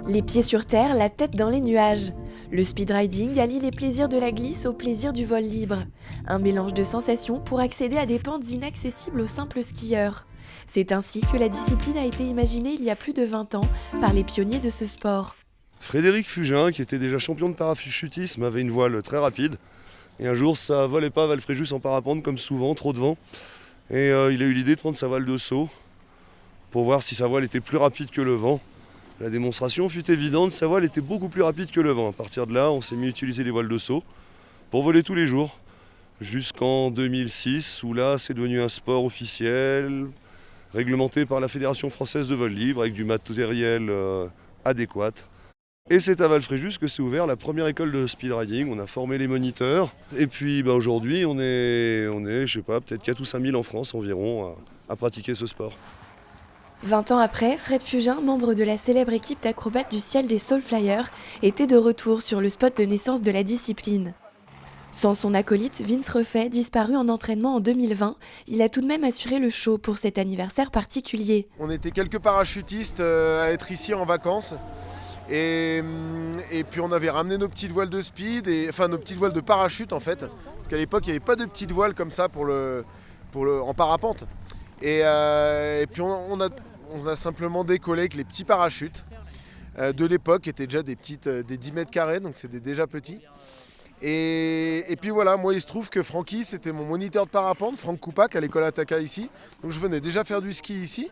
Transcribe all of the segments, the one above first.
Les pieds sur terre, la tête dans les nuages. Le speedriding allie les plaisirs de la glisse aux plaisirs du vol libre. Un mélange de sensations pour accéder à des pentes inaccessibles aux simples skieurs. C'est ainsi que la discipline a été imaginée il y a plus de 20 ans par les pionniers de ce sport. Frédéric Fugin, qui était déjà champion de parachutisme, avait une voile très rapide. Et un jour, ça volait pas à Valfréjus en parapente comme souvent, trop de vent. Et il a eu l'idée de prendre sa voile de saut pour voir si sa voile était plus rapide que le vent. La démonstration fut évidente, sa voile était beaucoup plus rapide que le vent. À partir de là, on s'est mis à utiliser les voiles de saut pour voler tous les jours. Jusqu'en 2006, où là, c'est devenu un sport officiel, réglementé par la Fédération française de vol libre, avec du matériel adéquat. Et c'est à Valfréjus que s'est ouvert la première école de speedriding. On a formé les moniteurs. Et puis aujourd'hui, on est, je sais pas, peut-être 4 ou 5 000 en France environ à pratiquer ce sport. 20 ans après, Fred Fugin, membre de la célèbre équipe d'acrobates du ciel des Soulflyers, était de retour sur le spot de naissance de la discipline. Sans son acolyte, Vince Refait, disparu en entraînement en 2020, il a tout de même assuré le show pour cet anniversaire particulier. On était quelques parachutistes à être ici en vacances. Et puis on avait ramené nos petites voiles de speed, enfin nos petites voiles de parachute en fait. Parce qu'à l'époque, il n'y avait pas de petites voiles comme ça en parapente. Et puis on a simplement décollé avec les petits parachutes de l'époque, qui étaient déjà des 10 mètres carrés, donc c'était déjà petit. Et puis voilà, moi il se trouve que Francky, c'était mon moniteur de parapente, Franck Coupac, à l'école Ataka ici. Donc je venais déjà faire du ski ici.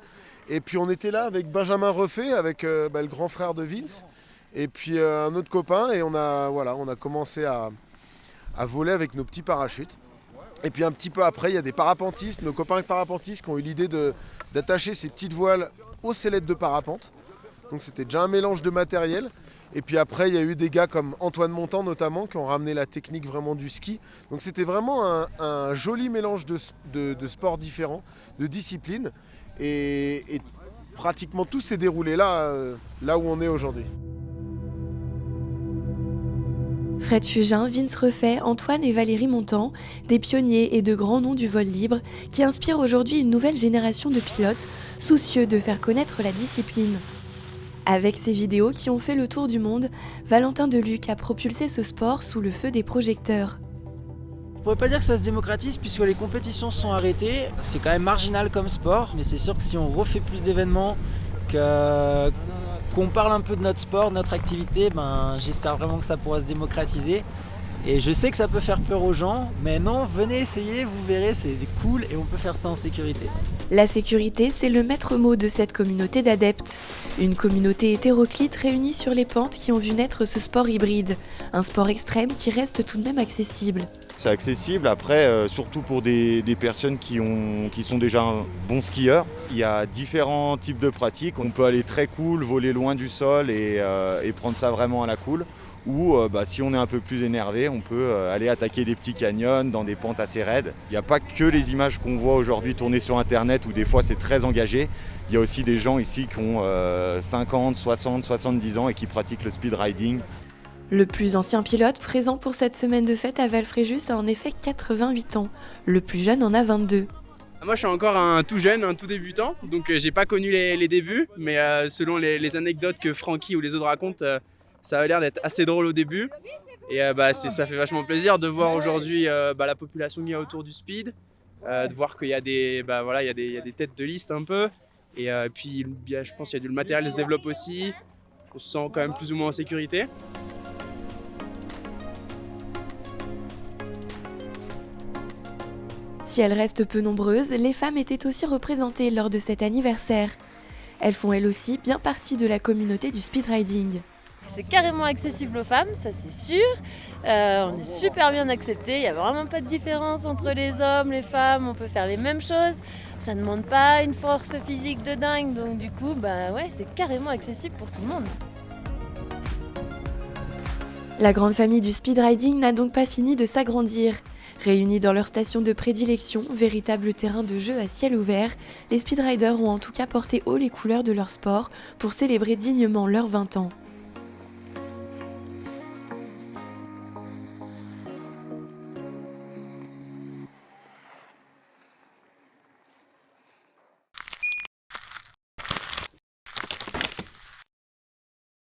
Et puis on était là avec Benjamin Refait, avec le grand frère de Vince, et puis un autre copain, et on a commencé à voler avec nos petits parachutes. Et puis un petit peu après, il y a des parapentistes, nos copains parapentistes qui ont eu l'idée d'attacher ces petites voiles aux sellettes de parapente. Donc c'était déjà un mélange de matériel. Et puis après, il y a eu des gars comme Antoine Montant notamment qui ont ramené la technique vraiment du ski. Donc c'était vraiment un joli mélange de sports différents, de disciplines. Et pratiquement tout s'est déroulé là où on est aujourd'hui. Fred Fugin, Vince Refait, Antoine et Valérie Montant, des pionniers et de grands noms du vol libre, qui inspirent aujourd'hui une nouvelle génération de pilotes, soucieux de faire connaître la discipline. Avec ces vidéos qui ont fait le tour du monde, Valentin Deluc a propulsé ce sport sous le feu des projecteurs. Je pourrais pas dire que ça se démocratise puisque les compétitions sont arrêtées. C'est quand même marginal comme sport, mais c'est sûr que si on refait plus d'événements, qu'on parle un peu de notre sport, de notre activité, j'espère vraiment que ça pourra se démocratiser. Et je sais que ça peut faire peur aux gens, mais non, venez essayer, vous verrez, c'est cool et on peut faire ça en sécurité. La sécurité, c'est le maître mot de cette communauté d'adeptes. Une communauté hétéroclite réunie sur les pentes qui ont vu naître ce sport hybride. Un sport extrême qui reste tout de même accessible. C'est accessible, après, surtout pour des personnes qui sont déjà bons skieurs. Il y a différents types de pratiques. On peut aller très cool, voler loin du sol et prendre ça vraiment à la cool. Ou si on est un peu plus énervé, on peut aller attaquer des petits canyons dans des pentes assez raides. Il n'y a pas que les images qu'on voit aujourd'hui tournées sur internet où des fois c'est très engagé. Il y a aussi des gens ici qui ont 50, 60, 70 ans et qui pratiquent le speed riding. Le plus ancien pilote présent pour cette semaine de fête à Valfréjus a en effet 88 ans. Le plus jeune en a 22. Moi je suis encore un tout jeune, un tout débutant, donc j'ai pas connu les débuts, mais selon les anecdotes que Francky ou les autres racontent, ça a l'air d'être assez drôle au début. Et ça fait vachement plaisir de voir aujourd'hui la population qu'il y a autour du speed, de voir qu'il y a il y a des têtes de liste un peu. Et puis je pense qu'il y a du matériel qui se développe aussi, on se sent quand même plus ou moins en sécurité. Si elles restent peu nombreuses, les femmes étaient aussi représentées lors de cet anniversaire. Elles font elles aussi bien partie de la communauté du speedriding. C'est carrément accessible aux femmes, ça c'est sûr. On est super bien acceptés, il n'y a vraiment pas de différence entre les hommes, les femmes, on peut faire les mêmes choses. Ça ne demande pas une force physique de dingue, donc du coup, c'est carrément accessible pour tout le monde. La grande famille du speedriding n'a donc pas fini de s'agrandir. Réunis dans leur station de prédilection, véritable terrain de jeu à ciel ouvert, les speedriders ont en tout cas porté haut les couleurs de leur sport pour célébrer dignement leurs 20 ans.